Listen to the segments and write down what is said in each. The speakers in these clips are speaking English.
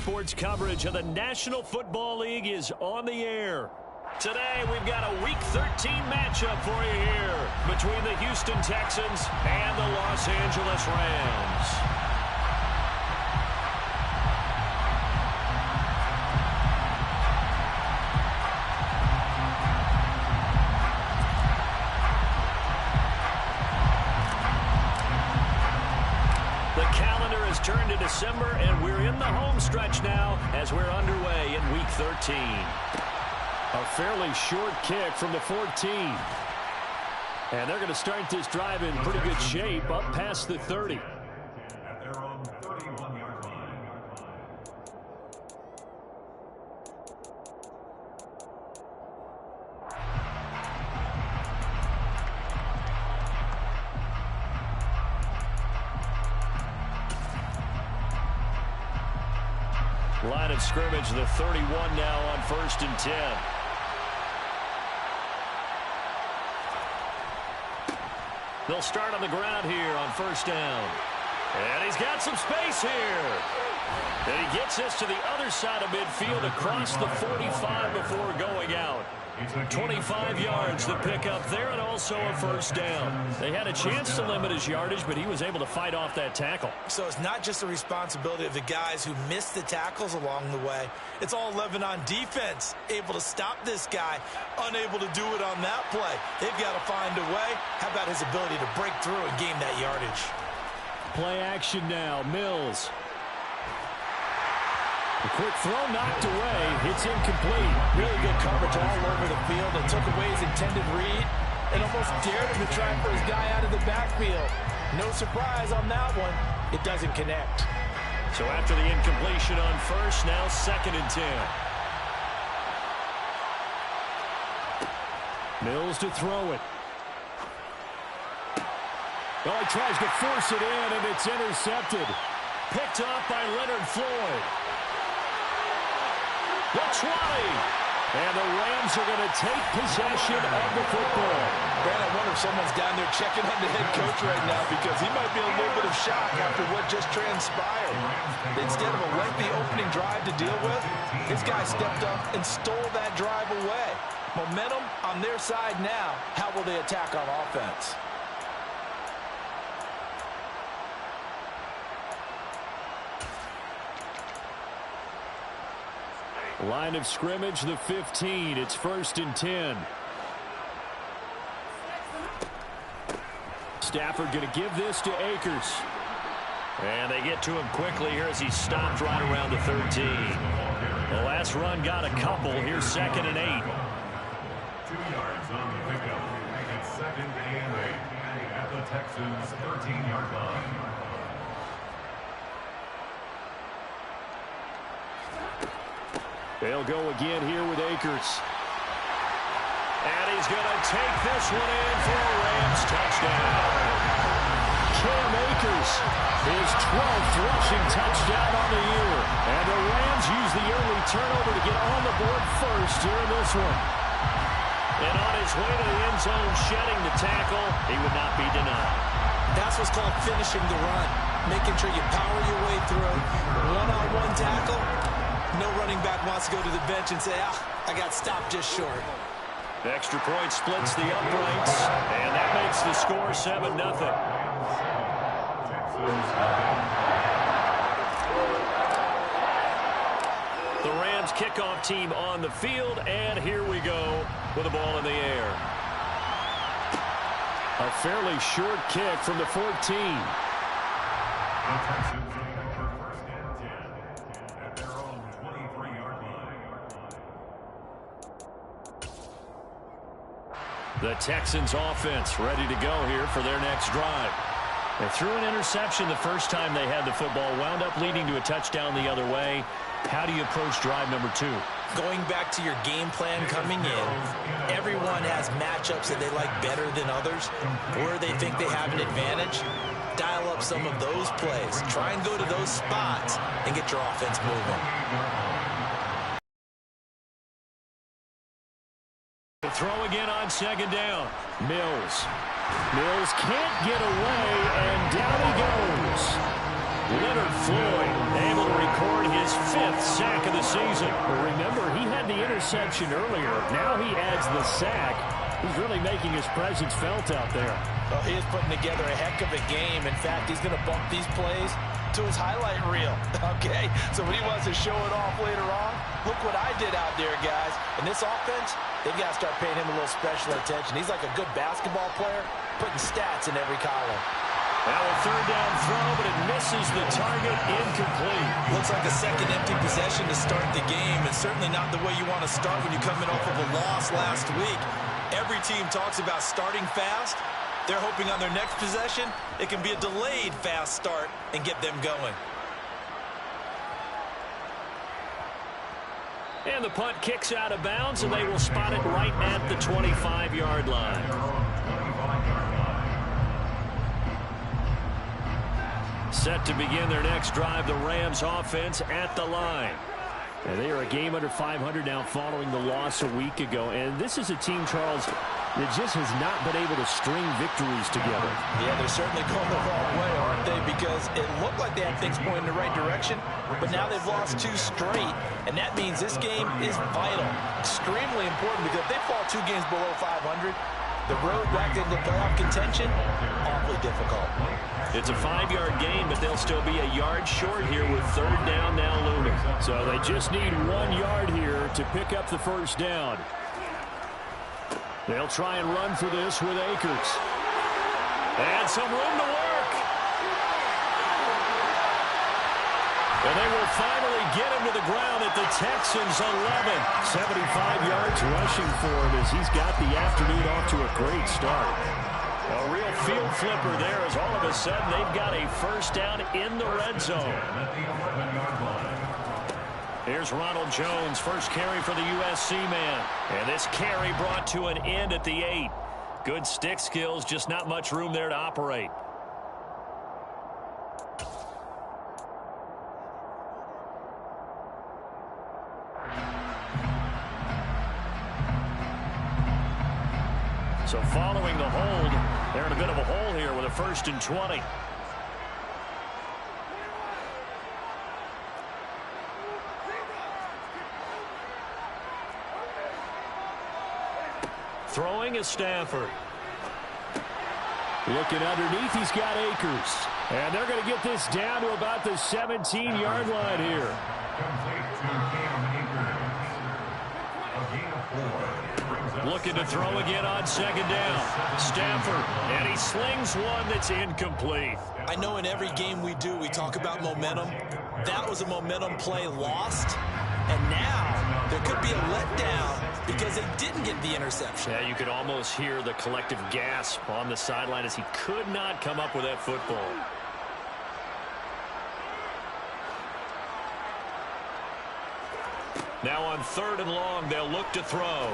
Sports coverage of the National Football League is on the air. Today, we've got a Week 13 matchup for you here between the Houston Texans and the Los Angeles Rams. Turned to December, and we're in the home stretch now as we're underway in Week 13. A fairly short kick from the 14. And they're going to start this drive in pretty good shape up past the 30. At their own 31-yard line. Line of scrimmage, the 31 now on 1st and 10. They'll start on the ground here on 1st down. And he's got some space here. And he gets this to the other side of midfield across the 45 before going out. 25 yards the pickup there, and also a 1st down. They had a chance to limit his yardage, but he was able to fight off that tackle. So it's not just the responsibility of the guys who missed the tackles along the way. It's all 11 on defense, able to stop this guy, unable to do it on that play. They've got to find a way. How about his ability to break through and gain that yardage? Play action now, Mills. A quick throw knocked away. It's incomplete. Really good coverage all over the field. It took away his intended read and almost dared him to try for his guy out of the backfield. No surprise on that one. It doesn't connect. So after the incompletion on 1st, now 2nd and 10. Mills to throw it. Oh, he tries to force it in, and it's intercepted. Picked up by Leonard Floyd. The 20. And the Rams are going to take possession of the football. Brad, I wonder if someone's down there checking on the head coach right now because he might be a little bit of shock after what just transpired. Instead of a lengthy opening drive to deal with, this guy stepped up and stole that drive away. Momentum on their side now. How will they attack on offense? Line of scrimmage, the 15. It's 1st and 10. Stafford going to give this to Akers. And they get to him quickly here as he stopped right around the 13. The last run got a couple. Here's 2nd and 8. 2 yards on the pickup. It's 2nd and 8 at the Texans' 13-yard line. They'll go again here with Akers. And he's going to take this one in for a Rams touchdown. Cam Akers, his 12th rushing touchdown on the year. And the Rams use the early turnover to get on the board first here in this one. And on his way to the end zone, shedding the tackle, he would not be denied. That's what's called finishing the run. Making sure you power your way through. One-on-one tackle. No running back wants to go to the bench and say, I got stopped just short. Extra point splits the uprights, and that makes the score 7-0. The Rams kickoff team on the field, and here we go with the ball in the air. A fairly short kick from the 14. The Texans offense ready to go here for their next drive. They threw an interception the first time they had the football, wound up leading to a touchdown the other way. How do you approach drive number 2? Going back to your game plan coming in, everyone has matchups that they like better than others, where they think they have an advantage. Dial up some of those plays. Try and go to those spots and get your offense moving. Throw again on 2nd down. Mills. Mills can't get away, and down he goes. Leonard Floyd able to record his 5th 5th sack of the season. Well, remember, he had the interception earlier. Now he adds the sack. He's really making his presence felt out there. Well, he is putting together a heck of a game. In fact, he's going to bump these plays to his highlight reel. Okay, so when he wants to show it off later on, look what I did out there, guys. In this offense, they've got to start paying him a little special attention. He's like a good basketball player, putting stats in every column. Now a 3rd down throw, but it misses the target, incomplete. Looks like a second empty possession to start the game, and certainly not the way you want to start when you come in off of a loss last week. Every team talks about starting fast. They're hoping on their next possession, it can be a delayed fast start and get them going. And the punt kicks out of bounds, and they will spot it right at the 25-yard line. Set to begin their next drive, the Rams offense at the line. And they are a game under 500 now following the loss a week ago. And this is a team, Charles, that just has not been able to string victories together. Yeah, they're certainly going the wrong way, aren't they? Because it looked like they had things pointing in the right direction, but now they've lost 2 straight. And that means this game is vital, extremely important, because if they fall 2 games below 500, the road back into playoff contention, awfully difficult. It's a 5-yard gain, but they'll still be a yard short here with 3rd down now looming. So they just need 1 yard here to pick up the 1st down. They'll try and run for this with Akers. And some room to work. And they will finally get him to the ground at the Texans' 11. 75 yards rushing for him as he's got the afternoon off to a great start. A real field flipper there as all of a sudden they've got a 1st down in the red zone. Here's Ronald Jones, first carry for the USC man. And this carry brought to an end at the 8. Good stick skills, just not much room there to operate. So following the hold, they're in a bit of a hole here with a 1st and 20. Throwing is Stafford. Looking underneath, he's got Akers. And they're going to get this down to about the 17-yard line here. Looking to throw again on 2nd down. Stafford, and he slings one that's incomplete. I know in every game we do, we talk about momentum. That was a momentum play lost. And now there could be a letdown because they didn't get the interception. Yeah, you could almost hear the collective gasp on the sideline as he could not come up with that football. Now on 3rd and long, they'll look to throw.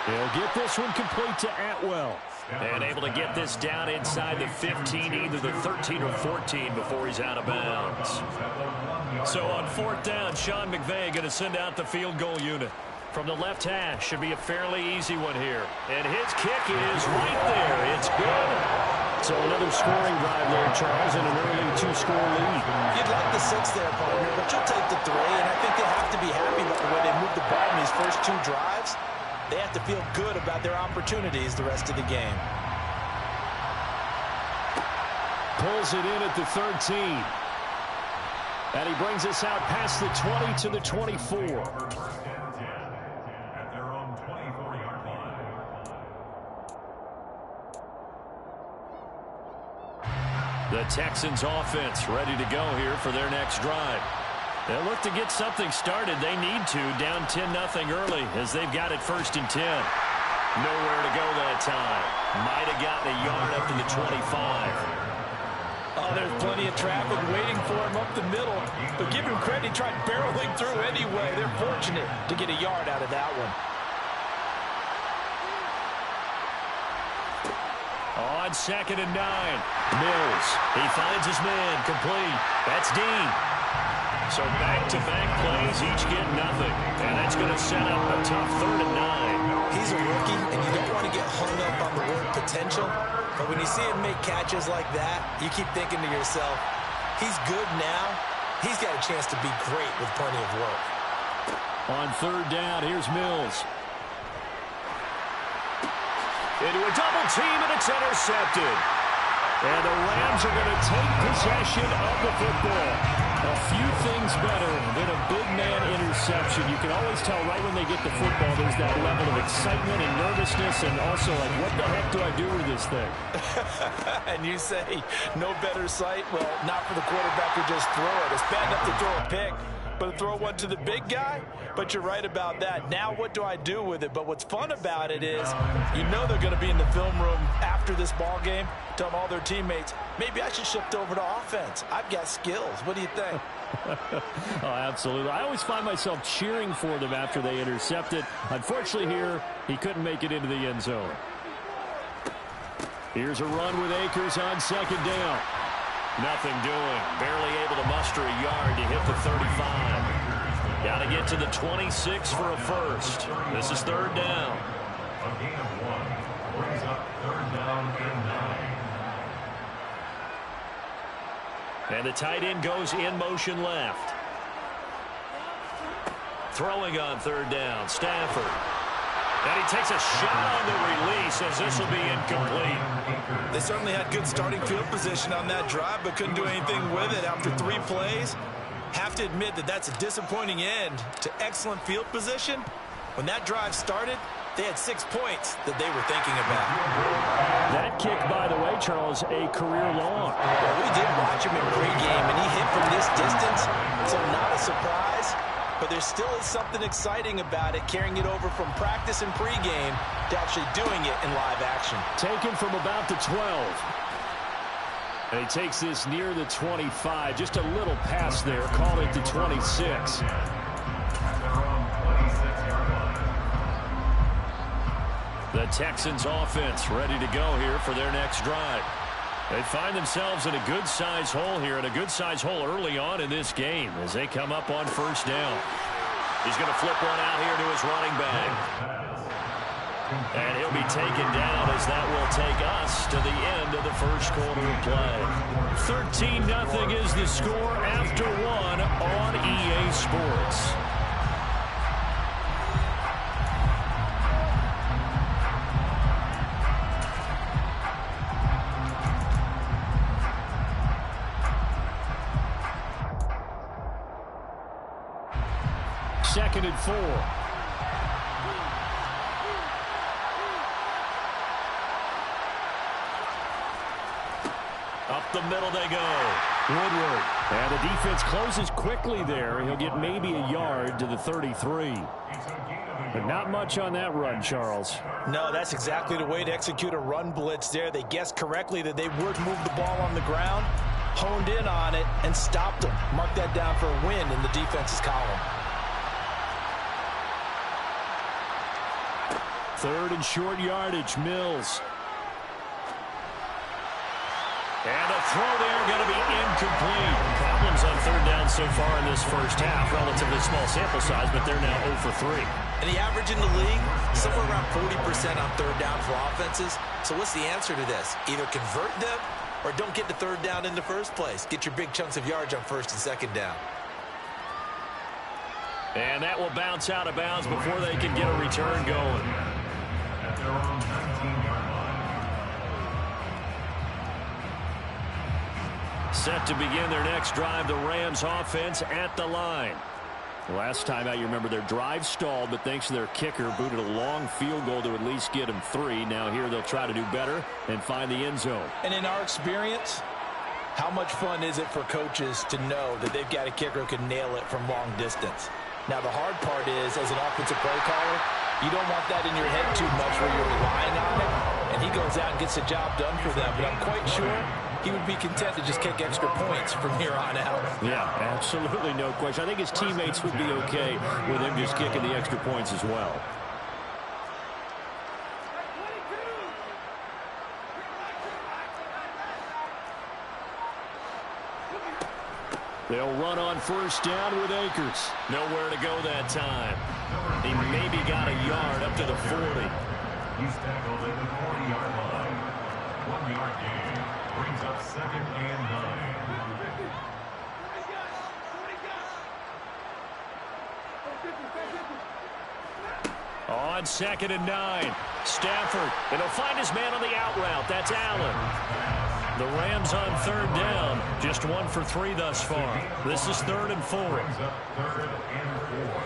They'll get this one complete to Atwell. And able to get this down inside the 15, either the 13 or 14 before he's out of bounds. So on 4th down, Sean McVay going to send out the field goal unit. From the left hash, should be a fairly easy one here. And his kick is right there. It's good. So another scoring drive there, Charles, and an early 2-score lead. You'd like the 6 there, partner, but you'll take the 3. And I think they have to be happy with the way they moved the ball in these first 2 drives. They have to feel good about their opportunities the rest of the game. Pulls it in at the 13. And he brings us out past the 20 to the 24. At their own 24-yard line. The Texans offense ready to go here for their next drive. They'll look to get something started. They need to, down 10-0 early as they've got it 1st and 10. Nowhere to go that time. Might have gotten a yard up to the 25. Oh, there's plenty of traffic waiting for him up the middle. But give him credit, he tried barreling through anyway. They're fortunate to get a yard out of that one. On 2nd and 9. Mills. He finds his man. Complete. That's Dean. So back-to-back plays, each get nothing. And that's going to set up a tough 3rd and 9. He's a rookie, and you don't want to get hung up on the word potential. But when you see him make catches like that, you keep thinking to yourself, he's good now, he's got a chance to be great with plenty of work. On third down, here's Mills. Into a double team, and it's intercepted. And the Rams are going to take possession of the football. A few things better than a big man interception. You can always tell right when they get the football, there's that level of excitement and nervousness, and also like, what the heck do I do with this thing? And you say, no better sight? Well, not for the quarterback to just throw it. It's bad enough to throw a pick, but to throw one to the big guy? But you're right about that. Now what do I do with it? But what's fun about it is, you know they're going to be in the film room after this ball game, telling all their teammates, maybe I should shift over to offense. I've got skills. What do you think? Oh, absolutely. I always find myself cheering for them after they intercept it. Unfortunately here, he couldn't make it into the end zone. Here's a run with Akers on second down. Nothing doing. Barely able to muster a yard to hit the 35. Got to get to the 26 for a first. This is third down. A gain of 1 brings up third down and 9. And the tight end goes in motion left. Throwing on third down, Stafford. And he takes a shot on the release as this will be incomplete. They certainly had good starting field position on that drive, but couldn't do anything with it after 3 plays. Have to admit that that's a disappointing end to excellent field position. When that drive started, they had 6 points that they were thinking about. That kick, by the way, Charles, a career long. Well, we did watch him in pregame, and he hit from this distance, so not a surprise. But there still is something exciting about it, carrying it over from practice and pregame to actually doing it in live action. Taken from about the 12. And he takes this near the 25. Just a little pass there. Call it the 26. The Texans offense ready to go here for their next drive. They find themselves in a good-sized hole here, and a good-sized hole early on in this game as they come up on first down. He's going to flip one out here to his running back. And he'll be taken down as that will take us to the end of the first quarter of play. 13-0 is the score after 1 on EA Sports. Second and 4. Up the middle they go. Woodward. And the defense closes quickly there. He'll get maybe a yard to the 33. But not much on that run, Charles. No, that's exactly the way to execute a run blitz there. They guessed correctly that they would move the ball on the ground, honed in on it, and stopped them. Mark that down for a win in the defense's column. Third and short yardage, Mills. And a throw there going to be incomplete. Problems on third down so far in this first half. Relatively small sample size, but they're now 0 for 3. And the average in the league, somewhere around 40% on third down for offenses. So what's the answer to this? Either convert them or don't get to third down in the first place. Get your big chunks of yards on first and second down. And that will bounce out of bounds before they can get a return going. At their own 19-yard line. Set to begin their next drive, the Rams offense at the line. Last time out, you remember their drive stalled, but thanks to their kicker, booted a long field goal to at least get them 3. Now here they'll try to do better and find the end zone. And in our experience, how much fun is it for coaches to know that they've got a kicker who can nail it from long distance? Now the hard part is, as an offensive play caller, you don't want that in your head too much where you're relying on it, and he goes out and gets the job done for them. But I'm quite sure he would be content to just kick extra points from here on out. Yeah, absolutely no question. I think his teammates would be okay with him just kicking the extra points as well. They'll run on first down with Akers. Nowhere to go that time. He maybe got a yard up to the 40. He's tackled at the 40-yard line. 1-yard gain brings up second and 9. On 2nd and 9, Stafford, and he'll find his man on the out route. That's Allen. The Rams on 3rd down, just 1 for 3 thus far. This is 3rd and 4. Third and 4.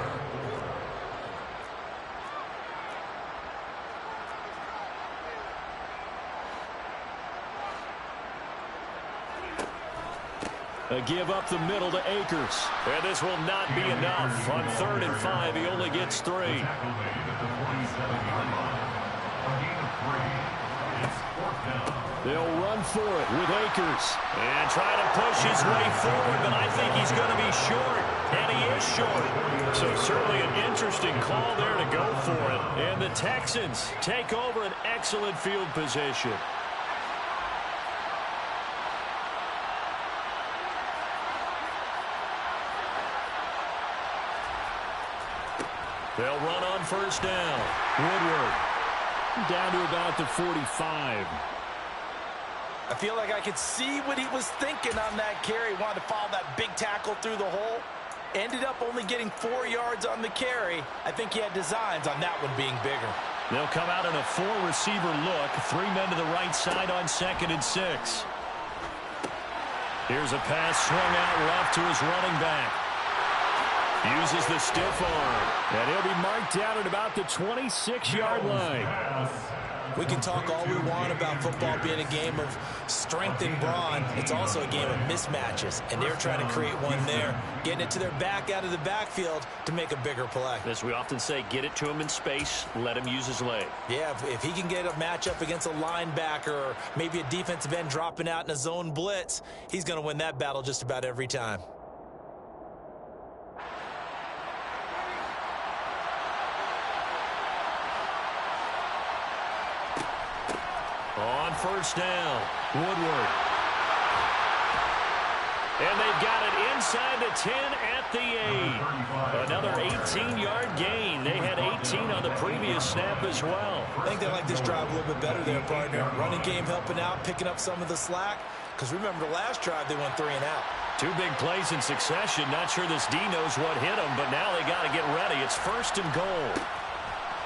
A give up the middle to Akers. And this will not be enough. On 3rd and 5, he only gets 3. They'll run for it with Akers. And try to push his way forward, but I think he's going to be short. And he is short. So certainly an interesting call there to go for it. And the Texans take over an excellent field position. They'll run on 1st down. Woodward down to about the 45. I feel like I could see what he was thinking on that carry. Wanted to follow that big tackle through the hole. Ended up only getting 4 yards on the carry. I think he had designs on that one being bigger. They'll come out in a 4-receiver look. 3 men to the right side on 2nd and 6. Here's a pass swung out left to his running back. Uses the stiff arm. And he'll be marked down at about the 26-yard line. We can talk all we want about football being a game of strength and brawn. It's also a game of mismatches, and they're trying to create one there, getting it to their back out of the backfield to make a bigger play. As we often say, get it to him in space, let him use his leg. Yeah, if he can get a matchup against a linebacker or maybe a defensive end dropping out in a zone blitz, he's going to win that battle just about every time. On 1st down, Woodward. And they've got it inside the 10 at the 8. Another 18-yard gain. They had 18 on the previous snap as well. I think they like this drive a little bit better there, partner. Running game helping out, picking up some of the slack. Because remember, the last drive, they went 3 and out. 2 big plays in succession. Not sure this D knows what hit them, but now they got to get ready. It's 1st and goal.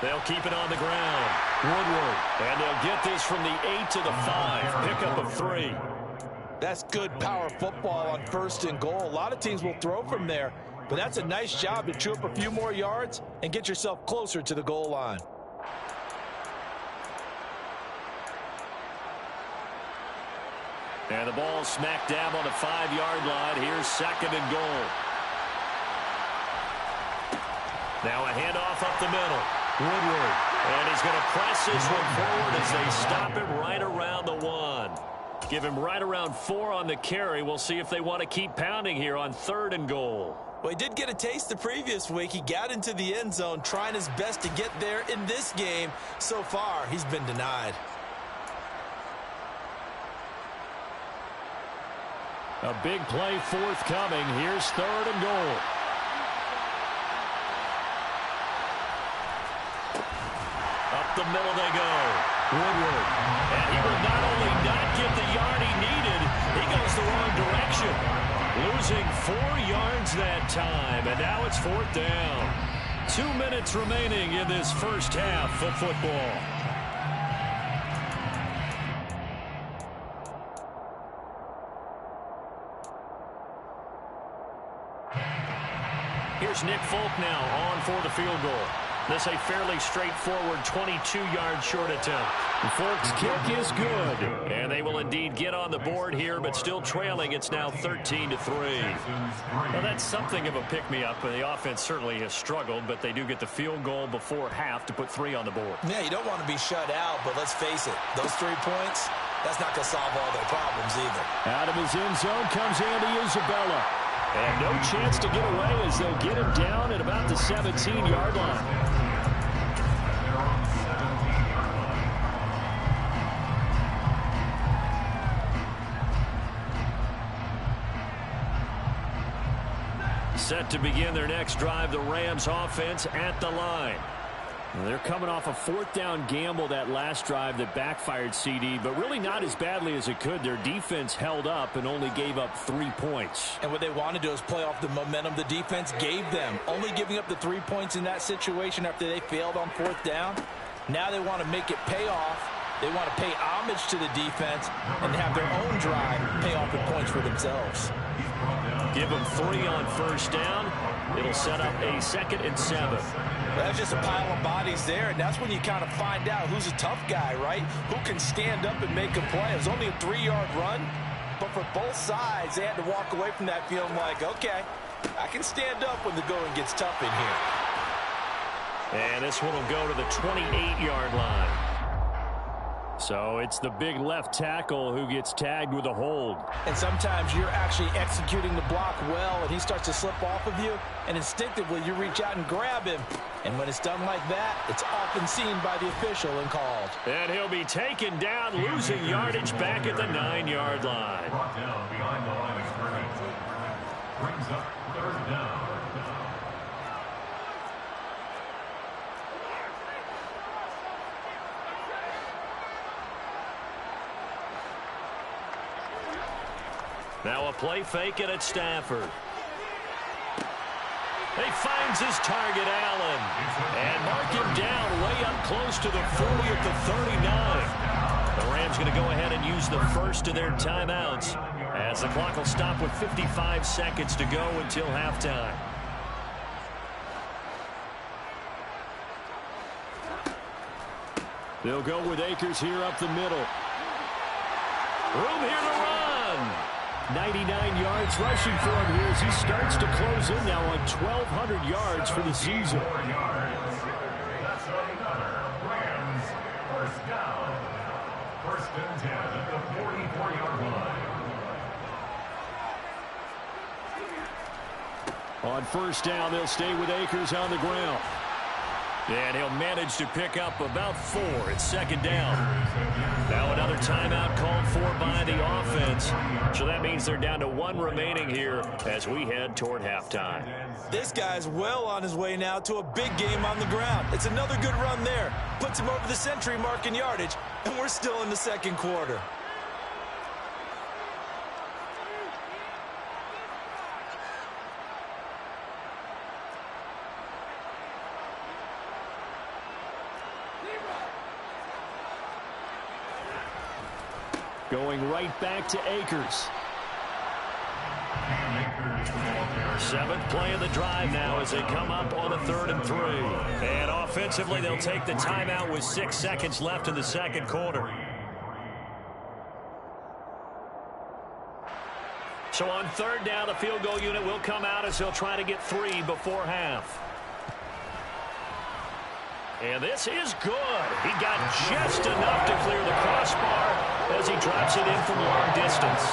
They'll keep it on the ground. Woodward. And they'll get this from the 8 to the 5. Pickup of 3. That's good power football on 1st and goal. A lot of teams will throw from there, but that's a nice job to chew up a few more yards and get yourself closer to the goal line. And the ball smack dab on the 5-yard line. Here's 2nd and goal. Now a handoff up the middle. Woodward. And he's going to press this one forward as they stop him right around the 1. Give him right around 4 on the carry. We'll see if they want to keep pounding here on 3rd and goal. Well, he did get a taste the previous week. He got into the end zone trying his best to get there in this game. So far, he's been denied. A big play forthcoming. Here's 3rd and goal. Up the middle they go. Woodward. And he will not only not get the yard he needed, he goes the wrong direction. Losing 4 yards that time, and now it's 4th down. 2 minutes remaining in this first half of football. Here's Nick Folk now on for the field goal. This a fairly straightforward 22-yard short attempt. Folk's kick is good. And they will indeed get on the board here, but still trailing. It's now 13-3. Well, that's something of a pick-me-up. The offense certainly has struggled, but they do get the field goal before half to put 3 on the board. Yeah, you don't want to be shut out, but let's face it. Those 3 points, that's not going to solve all their problems either. Out of his end zone comes Andy Isabella. And no chance to get away as they'll get him down at about the 17-yard line. Set to begin their next drive, the Rams offense at the line. They're coming off a fourth down gamble that last drive that backfired, CD, but really not as badly as it could. Their defense held up and only gave up 3 points. And what they want to do is play off the momentum the defense gave them. Only giving up the 3 points in that situation after they failed on fourth down. Now they want to make it pay off. They want to pay homage to the defense and have their own drive pay off the points for themselves. Give them 3 on first down. It'll set up a 2nd and 7. That's just a pile of bodies there, and that's when you kind of find out who's a tough guy, right? Who can stand up and make a play. It was only a 3-yard run, but for both sides, they had to walk away from that feeling like, okay, I can stand up when the going gets tough in here. And this one will go to the 28-yard line. So it's the big left tackle who gets tagged with a hold. And sometimes you're actually executing the block well, and he starts to slip off of you, and instinctively you reach out and grab him. And when it's done like that, it's often seen by the official and called. And he'll be taken down, losing yardage back at the 9-yard line. Brought down behind the line of scrimmage. Brings up 3rd down. Now a play fake it at Stafford. He finds his target, Allen. And mark him down way up close to the 40 at the 39. The Rams going to go ahead and use the first of their timeouts as the clock will stop with 55 seconds to go until halftime. They'll go with Akers here up the middle. Room here to run. 99 yards rushing for him here as he starts to close in now on 1,200 yards for the season. 4 yards. That's another Rams first down. 1st and 10 at the 44-yard line. On first down, they'll stay with Akers on the ground. And he'll manage to pick up about 4 at 2nd down. Now another timeout called for by the offense. So that means they're down to 1 remaining here as we head toward halftime. This guy's well on his way now to a big game on the ground. It's another good run there. Puts him over the century mark in yardage, and we're still in the 2nd quarter. Going right back to Akers. 7th play of the drive now as they come up on a 3rd and 3. And offensively, they'll take the timeout with 6 seconds left in the 2nd quarter. So on 3rd down, the field goal unit will come out as they'll try to get 3 before half. And this is good. He got just enough to clear the crossbar as he drops it in from long distance.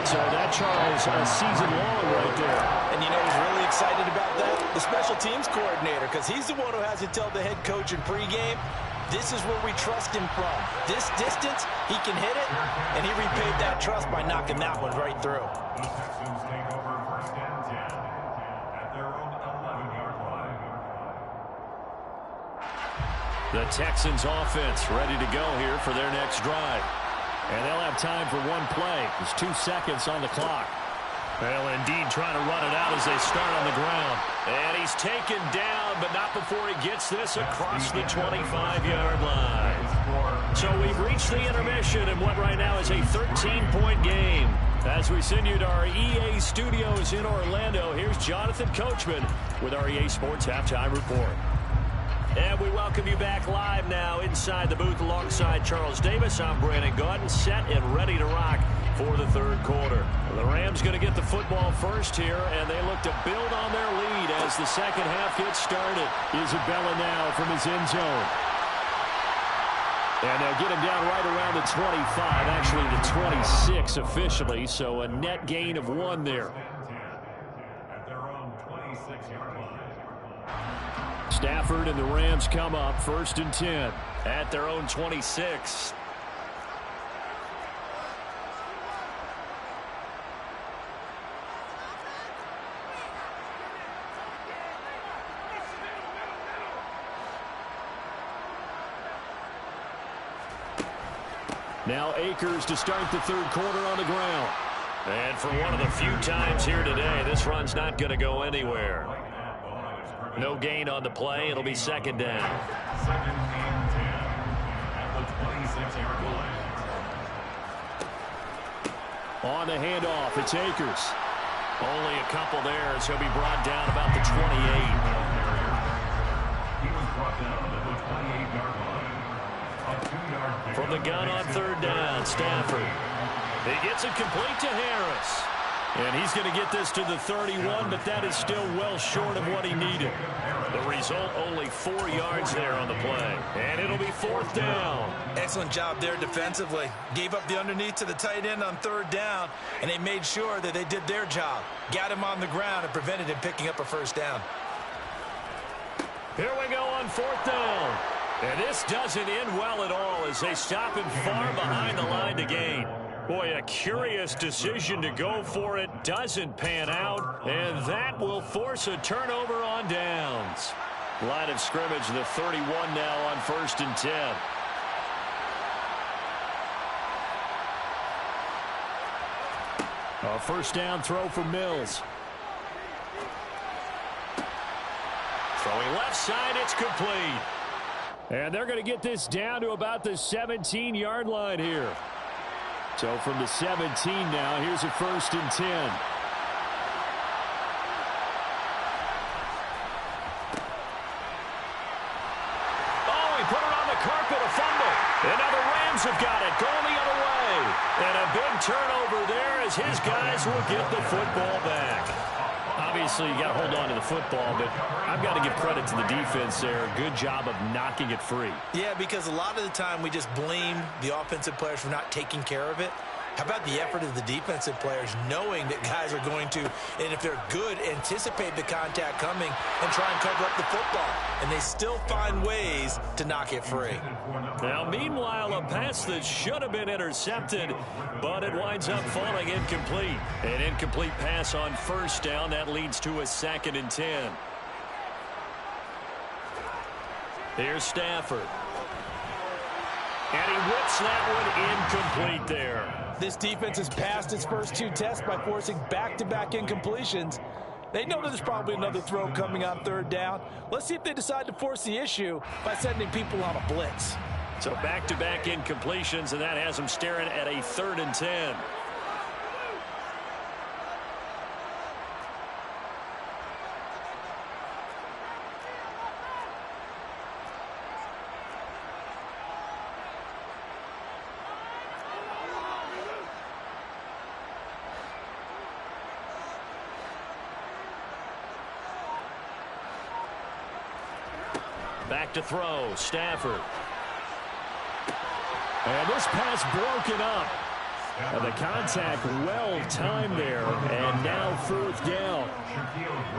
So that, Charles, a season long right there. And you know who's really excited about that? The special teams coordinator, because he's the one who has to tell the head coach in pregame, this is where we trust him from. This distance, he can hit it, and he repaid that trust by knocking that one right through. The Texans take over 1st and 10 at their own 11-yard line. The Texans offense ready to go here for their next drive. And they'll have time for 1 play. There's 2 seconds on the clock. Well, indeed, trying to run it out as they start on the ground. And he's taken down, but not before he gets this across the 25-yard line. So we've reached the intermission in what right now is a 13-point game. As we send you to our EA studios in Orlando, here's Jonathan Coachman with our EA Sports Halftime Report. And we welcome you back live now inside the booth alongside Charles Davis. I'm Brandon Gaudin, set and ready to rock for the 3rd quarter. The Rams going to get the football first here, and they look to build on their lead as the 2nd half gets started. Isabella now from his end zone. And they'll get him down right around the 25, actually the 26 officially, so a net gain of 1 there. At their own 26-yard line. Stafford and the Rams come up 1st and 10 at their own 26. Now Akers to start the third quarter on the ground. And for one of the few times here today, this run's not going to go anywhere. No gain on the play. It'll be second down. Second and 10 at the 26-yard line. On the handoff, it's Akers. Only a couple there as he'll be brought down about the 28. He was brought down at the 28-yard line. A 2-yard From the gun on third down, Stafford. He gets it complete to Harris. And he's going to get this to the 31, but that is still well short of what he needed. The result, only 4 yards there on the play. And it'll be fourth down. Excellent job there defensively. Gave up the underneath to the tight end on third down, and they made sure that they did their job. Got him on the ground and prevented him picking up a first down. Here we go on fourth down. And this doesn't end well at all as they stop him far behind the line to gain. Boy, a curious decision to go for it. Doesn't pan out, and that will force a turnover on downs. Line of scrimmage, the 31 now on 1st and 10. A first down throw for Mills. Throwing left side, it's complete. And they're going to get this down to about the 17-yard line here. So from the 17 now, here's a 1st and 10. Oh, he put it on the carpet, a fumble. And now the Rams have got it, going the other way. And a big turnover there as his guys will get the football back. Obviously, you got to hold on to the football, but I've got to give credit to the defense there. Good job of knocking it free. Yeah, because a lot of the time we just blame the offensive players for not taking care of it. How about the effort of the defensive players knowing that guys are going to, and if they're good, anticipate the contact coming and try and cover up the football. And they still find ways to knock it free. Now, meanwhile, a pass that should have been intercepted, but it winds up falling incomplete. An incomplete pass on first down. That leads to a 2nd and 10. Here's Stafford. And he whips that one incomplete there. This defense has passed its first 2 tests by forcing back-to-back incompletions. They know there's probably another throw coming on third down. Let's see if they decide to force the issue by sending people on a blitz. So back-to-back incompletions, and that has them staring at a 3rd and 10. Back to throw, Stafford. And this pass broken up. And the contact well timed there, and now 4th down.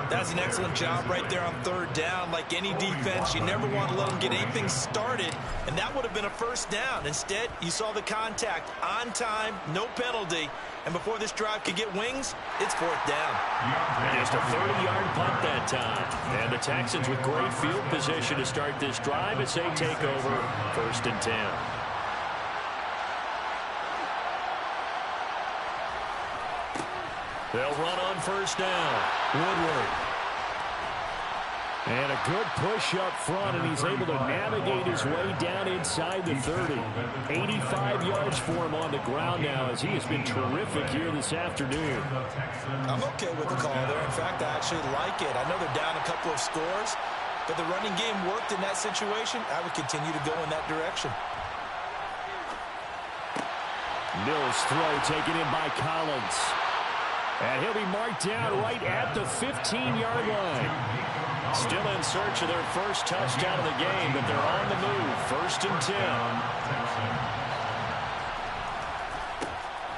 That's an excellent job right there on third down. Like any defense, you never want to let them get anything started, and that would have been a first down. Instead, you saw the contact on time, no penalty, and before this drive could get wings, it's 4th down. Just a 30-yard punt that time. And the Texans with great field position to start this drive as they take over 1st and 10. They'll run on first down. Woodward. And a good push up front, and he's able to navigate his way down inside the 30. 85 yards for him on the ground now as he has been terrific here this afternoon. I'm okay with the call there. In fact, I actually like it. I know they're down a couple of scores, but the running game worked in that situation. I would continue to go in that direction. Mills throw taken in by Collins. And he'll be marked down right at the 15-yard line. Still in search of their first touchdown of the game, but they're on the move. 1st and 10.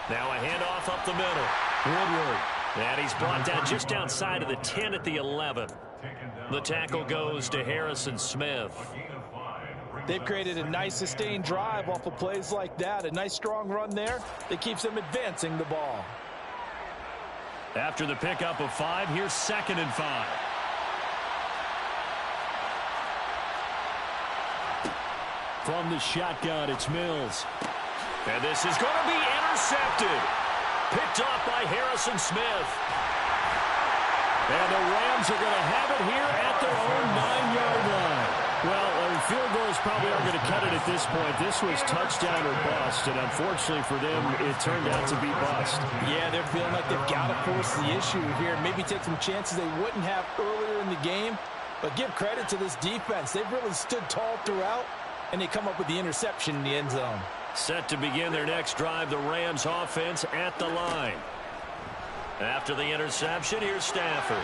Now a handoff up the middle. Woodward. And he's brought down just outside of the 10 at the 11. The tackle goes to Harrison Smith. They've created a nice sustained drive off of plays like that. A nice strong run there that keeps them advancing the ball. After the pickup of 5, here's 2nd and 5. From the shotgun, it's Mills. And this is going to be intercepted. Picked off by Harrison Smith. And the Rams are going to have it here at their own 9-yard line. Well, field goals probably aren't going to cut it at this point. This was touchdown or bust, and unfortunately for them, it turned out to be bust. Yeah, they're feeling like they've got to force the issue here. Maybe take some chances they wouldn't have earlier in the game. But give credit to this defense. They've really stood tall throughout, and they come up with the interception in the end zone. Set to begin their next drive, the Rams offense at the line. After the interception, here's Stafford.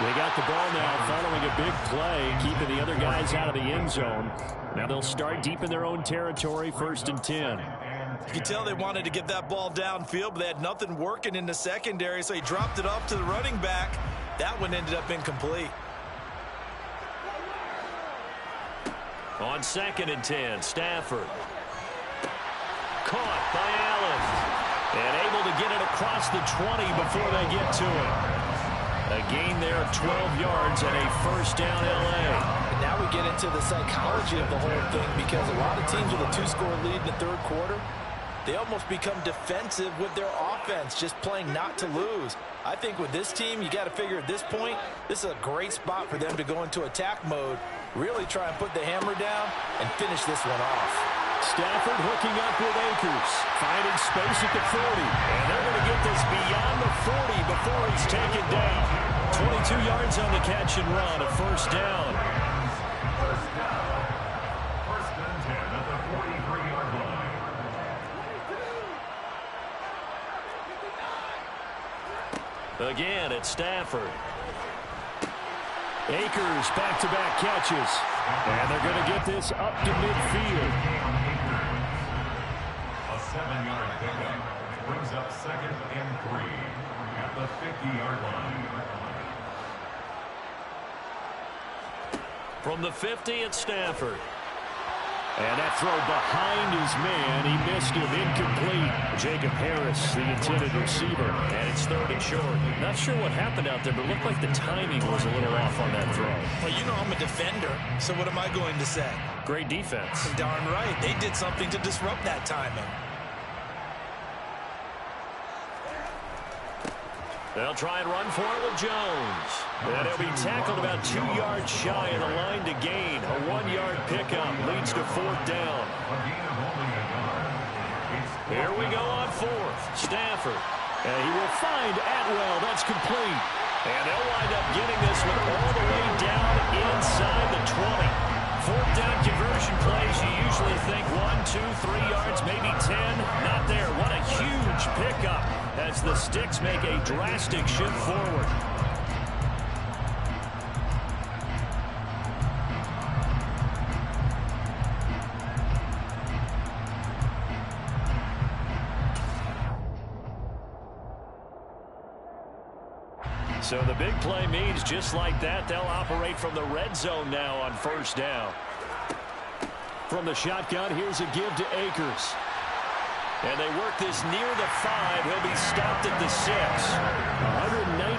They got the ball now following a big play, keeping the other guys out of the end zone. Now they'll start deep in their own territory, 1st and 10. You can tell they wanted to get that ball downfield, but they had nothing working in the secondary, so he dropped it off to the running back. That one ended up incomplete. On 2nd and 10, Stafford. Caught by Allen. And able to get it across the 20 before they get to it. A gain there of 12 yards and a 1st down L.A. And now we get into the psychology of the whole thing, because a lot of teams with a 2-score lead in the 3rd quarter, they almost become defensive with their offense, just playing not to lose. I think with this team, you got to figure at this point, this is a great spot for them to go into attack mode, really try and put the hammer down and finish this one off. Stafford hooking up with Akers, finding space at the 40. And they're going to get this beyond the 40 before he's taken down. 22 yards on the catch and run, a 1st down. First and 10 at the 43-yard line. Again, it's Stafford. Akers back-to-back catches. And they're going to get this up to midfield. A 7-yard pickup brings up 2nd and 3 at the 50-yard line. From the 50, it's Stafford. And that throw behind his man, he missed him, incomplete. Jacob Harris, the intended receiver, and it's 3rd and short. Not sure what happened out there, but it looked like the timing was a little off on that throw. Well, you know I'm a defender, so what am I going to say? Great defense. Darn right. They did something to disrupt that timing. They'll try and run for it with Jones. And he'll be tackled about 2 yards shy of the line to gain. A 1-yard pickup leads to 4th down. Here we go on 4th. Stafford. And he will find Atwell. That's complete. And they'll wind up getting this one all the way down inside the 20. 4th down conversion plays, you usually think 1, 2, 3 yards, maybe 10. Not there. What a huge pickup as the Sticks make a drastic shift forward. So the big play means just like that, they'll operate from the red zone now on 1st down. From the shotgun, here's a give to Akers. And they work this near the 5. He'll be stopped at the 6.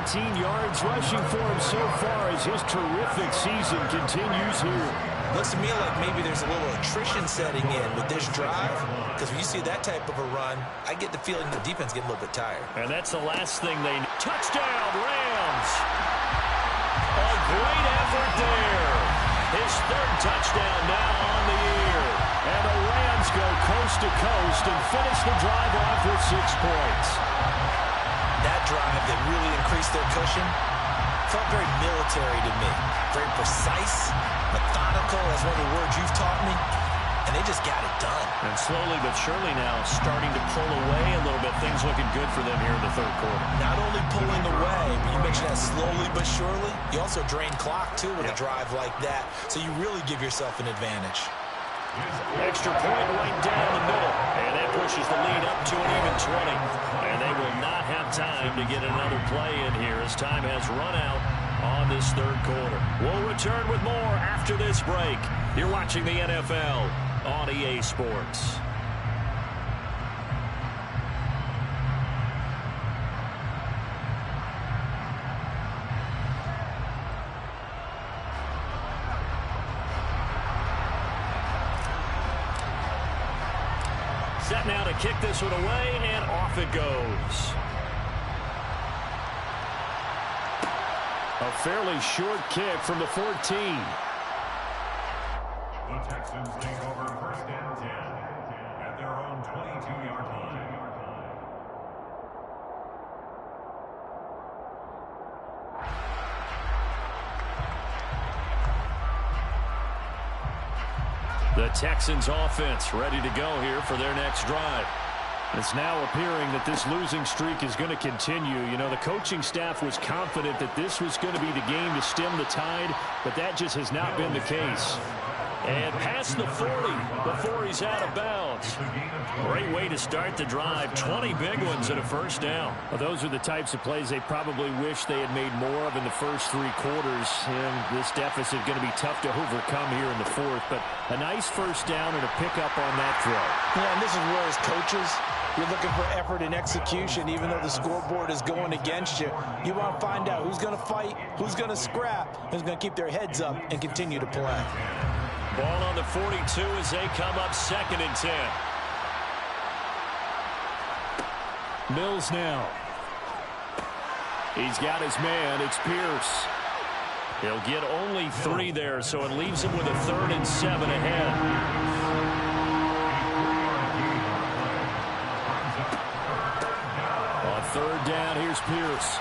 119 yards rushing for him so far as his terrific season continues here. Looks to me like maybe there's a little attrition setting in with this drive, because when you see that type of a run, I get the feeling the defense getting a little bit tired. And that's the last thing they need. Touchdown, Rams! A great effort there. His 3rd touchdown now on the year. And the Rams go coast to coast and finish the drive off with 6 points. That drive that really increased their cushion felt very military to me. Very precise, methodical, as one of the words you've taught me. And they just got it done. And slowly but surely now starting to pull away a little bit. Things looking good for them here in the 3rd quarter. Not only pulling away, but you mentioned that slowly but surely. You also drain clock, too, with a drive like that. So you really give yourself an advantage. Extra point right down the middle. And that pushes the lead up to an even 20. And they will not have time to get another play in here as time has run out on this 3rd quarter. We'll return with more after this break. You're watching the NFL on EA Sports. Set now to kick this one away, and off it goes. A fairly short kick from the 14. The Texans take over 1st and 10 at their own 22-yard line. The Texans offense ready to go here for their next drive. It's now appearing that this losing streak is going to continue. You know, the coaching staff was confident that this was going to be the game to stem the tide, but that just has not been the case. And past the 40 before he's out of bounds. Great way to start the drive. 20 big ones and a first down. Well, those are the types of plays they probably wish they had made more of in the first 3 quarters. And this deficit going to be tough to overcome here in the 4th. But a nice first down and a pickup on that throw. Yeah, and this is where as coaches, you're looking for effort and execution. Even though the scoreboard is going against you, you want to find out who's going to fight, who's going to scrap, who's going to keep their heads up and continue to play. Ball on the 42 as they come up 2nd and 10. Mills now. He's got his man. It's Pierce. He'll get only 3 there, so it leaves him with a 3rd and 7 ahead. On 3rd down, here's Pierce.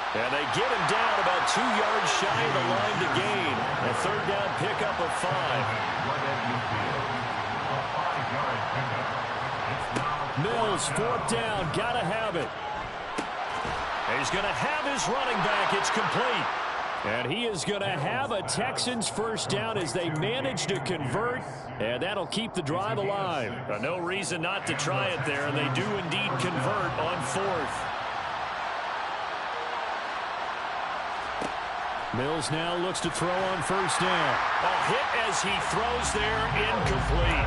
And they get him down about 2 yards shy of the line to gain. A 3rd down pickup of 5. Mills, 4th down, gotta have it. He's gonna have his running back. It's complete. And he is gonna have a Texans first down as they manage to convert. And that'll keep the drive alive. No reason not to try it there, and they do indeed convert on 4th. Mills now looks to throw on first down. A hit as he throws there, incomplete.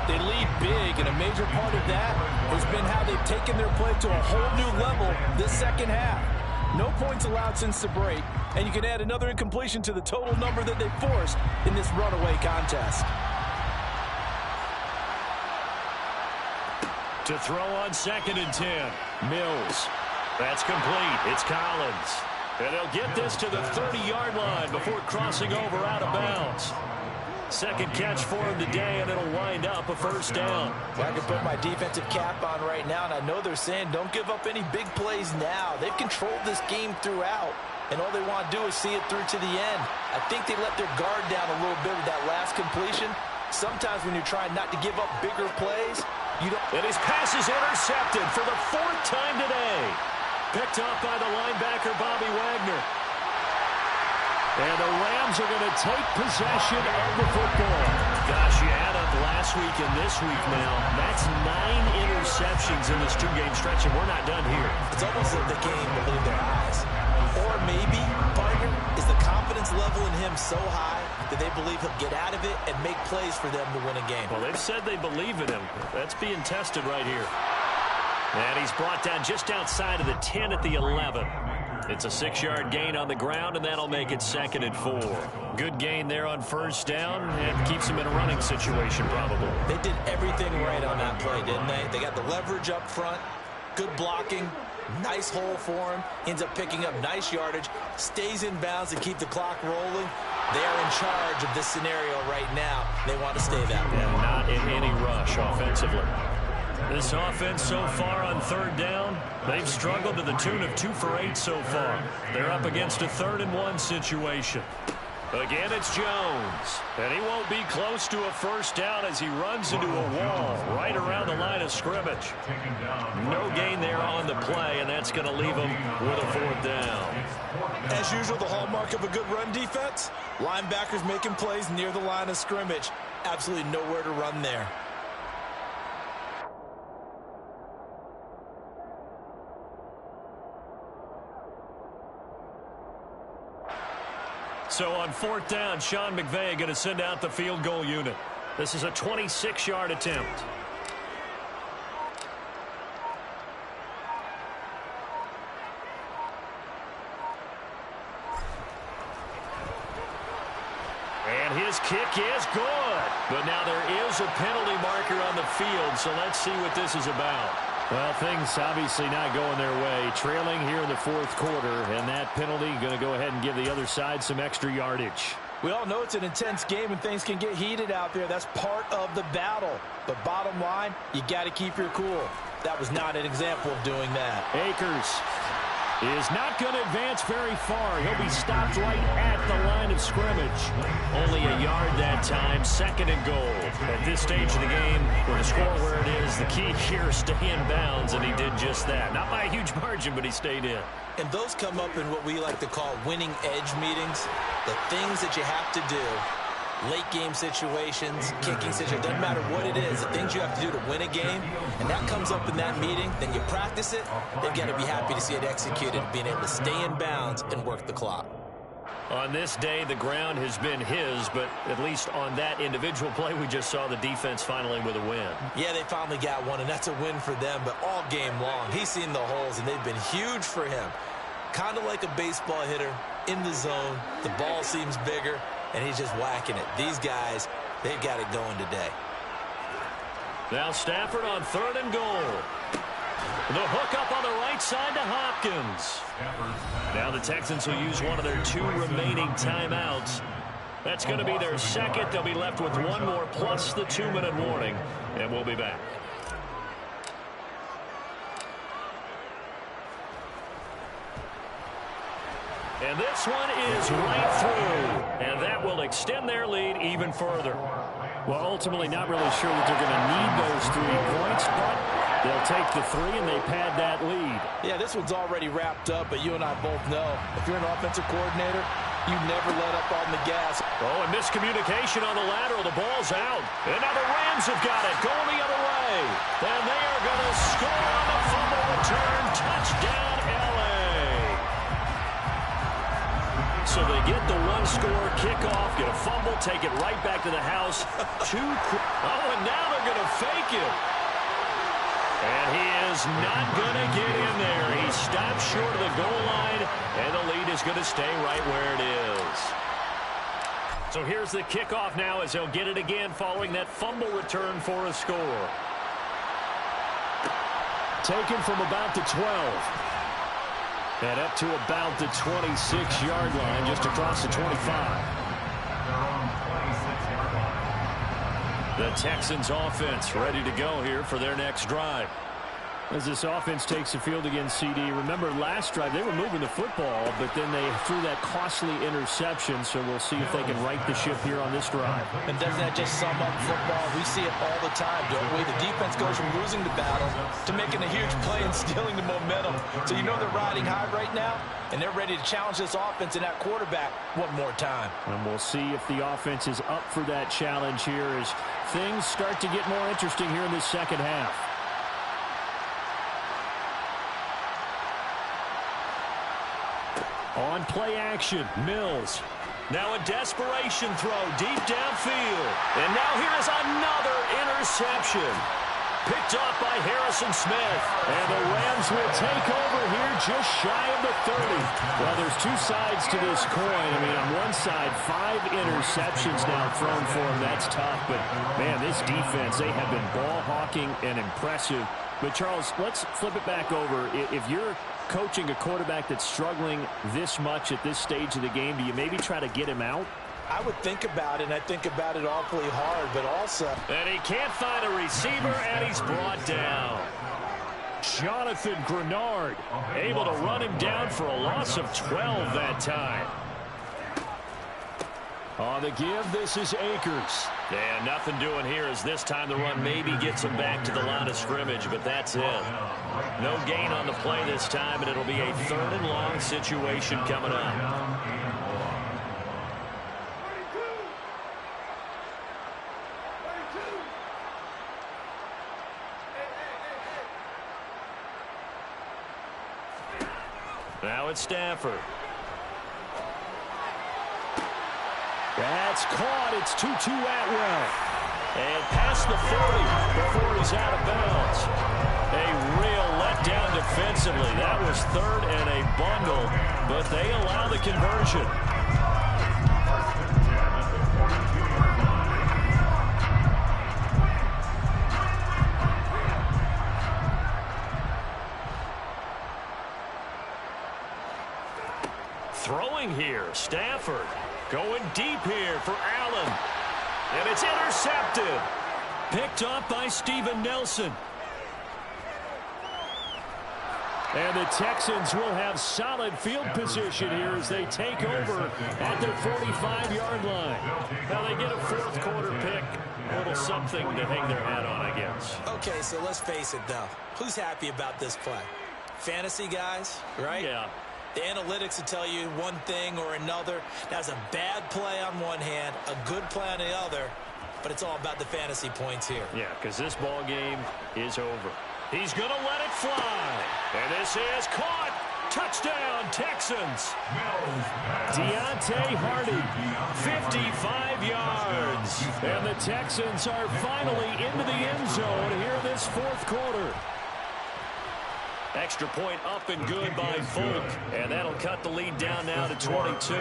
They lead big, and a major part of that has been how they've taken their play to a whole new level this second half. No points allowed since the break, and you can add another incompletion to the total number that they forced in this runaway contest. To throw on 2nd and 10. Mills. That's complete. It's Collins. And they'll get this to the 30-yard line before crossing over out of bounds. 2nd catch for him today, and it'll wind up a first down. Well, I can put my defensive cap on right now, and I know they're saying don't give up any big plays now. They've controlled this game throughout, and all they want to do is see it through to the end. I think they let their guard down a little bit with that last completion. Sometimes when you're trying not to give up bigger plays, you don't. And his pass is intercepted for the 4th time today. Picked off by the linebacker, Bobby Wagner. And the Rams are going to take possession of the football. Gosh, you add up last week and this week now. That's 9 interceptions in this 2-game stretch, and we're not done here. It's almost like the game believe their eyes. Or maybe, partner, is the confidence level in him so high that they believe he'll get out of it and make plays for them to win a game. Well, they've said they believe in him. That's being tested right here. And he's brought down just outside of the 10 at the 11. It's a 6-yard gain on the ground, and that'll make it 2nd and 4. Good gain there on first down, and keeps him in a running situation probably. They did everything right on that play, didn't they? They got the leverage up front, good blocking, nice hole for him, ends up picking up nice yardage, stays in bounds to keep the clock rolling. They are in charge of this scenario right now. They want to stay that way. And not in any rush offensively. This offense so far on 3rd down, they've struggled to the tune of 2 for 8 so far. They're up against a 3rd and 1 situation. Again, it's Jones. And he won't be close to a first down as he runs into a wall right around the line of scrimmage. No gain there on the play, and that's going to leave him with a 4th down. As usual, the hallmark of a good run defense, linebackers making plays near the line of scrimmage. Absolutely nowhere to run there. So on 4th down, Sean McVay going to send out the field goal unit. This is a 26-yard attempt. And his This kick is good. But now there is a penalty marker on the field, so let's see what this is about. Well, things obviously not going their way. Trailing here in the fourth quarter, and that penalty going to go ahead and give the other side some extra yardage. We all know it's an intense game and things can get heated out there. That's part of the battle. But bottom line, you got to keep your cool. That was not an example of doing that. Akers is not going to advance very far. He'll be stopped right at the line of scrimmage. Only a yard that time, 2nd and goal. At this stage of the game, with the score where it is, the key here is stay in bounds, and he did just that. Not by a huge margin, but he stayed in. And those come up in what we like to call winning edge meetings. The things that you have to do, late game situations, kicking situations, doesn't matter what it is, the things you have to do to win a game, and that comes up in that meeting, then you practice it, they've got to be happy to see it executed, being able to stay in bounds and work the clock. On this day, the ground has been his, but at least on that individual play, we just saw the defense finally with a win. Yeah, they finally got one, and that's a win for them, but all game long, he's seen the holes, and they've been huge for him. Kind of like a baseball hitter in the zone. The ball seems bigger, and he's just whacking it. These guys, they've got it going today. Now Stafford on 3rd and goal. The hook up on the right side to Hopkins. Now the Texans will use one of their 2 remaining timeouts. That's going to be their second. They'll be left with one more plus the 2-minute warning, and we'll be back. And this one is right through, and that will extend their lead even further. Well, ultimately not really sure that they're going to need those 3 points, but they'll take the 3 and they pad that lead. Yeah, this one's already wrapped up, but you and I both know if you're an offensive coordinator, you never let up on the gas. Oh, and miscommunication on the lateral. The ball's out. And now the Rams have got it, going the other way. And they are going to score on the fumble return. Touchdown, L.A. So they get the 1-score kickoff, get a fumble, take it right back to the house. Oh, and now they're going to fake it. And he is not going to get in there. He stopped short of the goal line, and the lead is going to stay right where it is. So here's the kickoff now as he'll get it again following that fumble return for a score. Taken from about the 12. And up to about the 26-yard line, just across the 25. The Texans offense ready to go here for their next drive. As this offense takes the field against CD, remember last drive they were moving the football, but then they threw that costly interception, so we'll see if they can right the ship here on this drive. And doesn't that just sum up football? We see it all the time, don't we? The defense goes from losing the battle to making a huge play and stealing the momentum. So you know they're riding high right now, and they're ready to challenge this offense and that quarterback one more time. And we'll see if the offense is up for that challenge here as things start to get more interesting here in this second half. On play action, Mills. Now a desperation throw deep downfield. And now here is another interception. Picked off by Harrison Smith. And the Rams will take over here just shy of the 30. Well, there's 2 sides to this coin. I mean, on one side, 5 interceptions now thrown for him. That's tough. But, man, this defense, they have been ball hawking and impressive. But, Charles, let's flip it back over. If you're coaching a quarterback that's struggling this much at this stage of the game, do you maybe try to get him out? I would think about it, and I think about it awfully hard, but also... And he can't find a receiver, and he's brought down. Jonathan Grenard able to run him down for a loss of 12 that time. On the give, this is Akers. And nothing doing here as this time the run maybe gets him back to the line of scrimmage, but that's it. No gain on the play this time, and it'll be a 3rd and long situation coming up. Now it's Stafford. That's caught. It's Tutu Atwell. And past the 40 before he's out of bounds. A real letdown defensively. That was 3rd and a bundle, but they allow the conversion. throwing here. Stafford going deep here for Allen. And it's intercepted. Picked off by Steven Nelson. And the Texans will have solid field position here as they take over at their 45-yard line. Now they get a fourth quarter pick. A little something to hang their hat on, I guess. Okay, so let's face it, though. Who's happy about this play? Fantasy guys, right? Yeah. The analytics will tell you one thing or another. That's a bad play on one hand, a good play on the other, but it's all about the fantasy points here. Yeah, because this ball game is over. He's going to let it fly. And this is caught. Touchdown, Texans. Deontay Hardy, 55 yards. And the Texans are finally into the end zone here this fourth quarter. Extra point up and good by Folk. And that'll cut the lead down now to 22.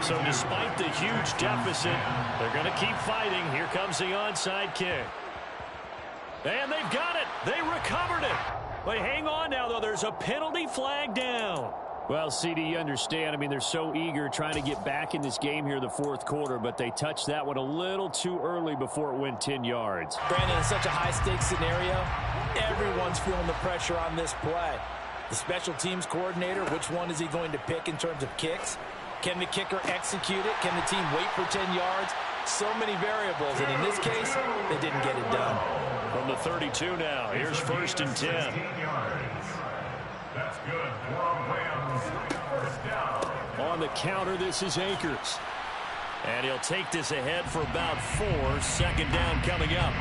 So despite the huge deficit, they're going to keep fighting. Here comes the onside kick. And they've got it. They recovered it. But hang on now, though. There's a penalty flag down. Well, CD, you understand. I mean, they're so eager trying to get back in this game here in the fourth quarter, but they touched that one a little too early before it went 10 yards. Brandon, in such a high-stakes scenario, everyone's feeling the pressure on this play. The special teams coordinator, which one is he going to pick in terms of kicks? Can the kicker execute it? Can the team wait for 10 yards? So many variables, and in this case, they didn't get it done. From the 32 now, here's 1st and 10. That's good for Rams. First down. On the counter, this is Akers. And he'll take this ahead for about 4. 2nd down coming up.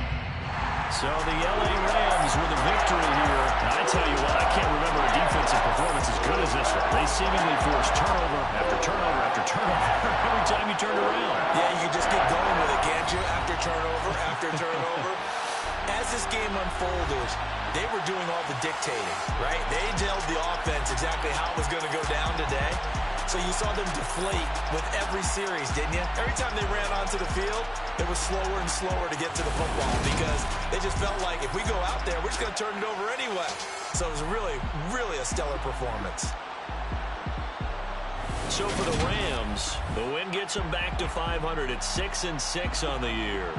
So the L.A. Rams with a victory here. Now, I tell you what, I can't remember a defensive performance as good as this one. They seemingly forced turnover after turnover after turnover every time you turned around. Yeah, you can just get going with it, can't you? After turnover, after turnover. As this game unfolded, they were doing all the dictating, right? They told the offense exactly how it was going to go down today. So you saw them deflate with every series, didn't you? Every time they ran onto the field, it was slower and slower to get to the football because they just felt like if we go out there, we're just going to turn it over anyway. So it was really, really a stellar performance. So for the Rams, the win gets them back to 500 at 6-6 on the year.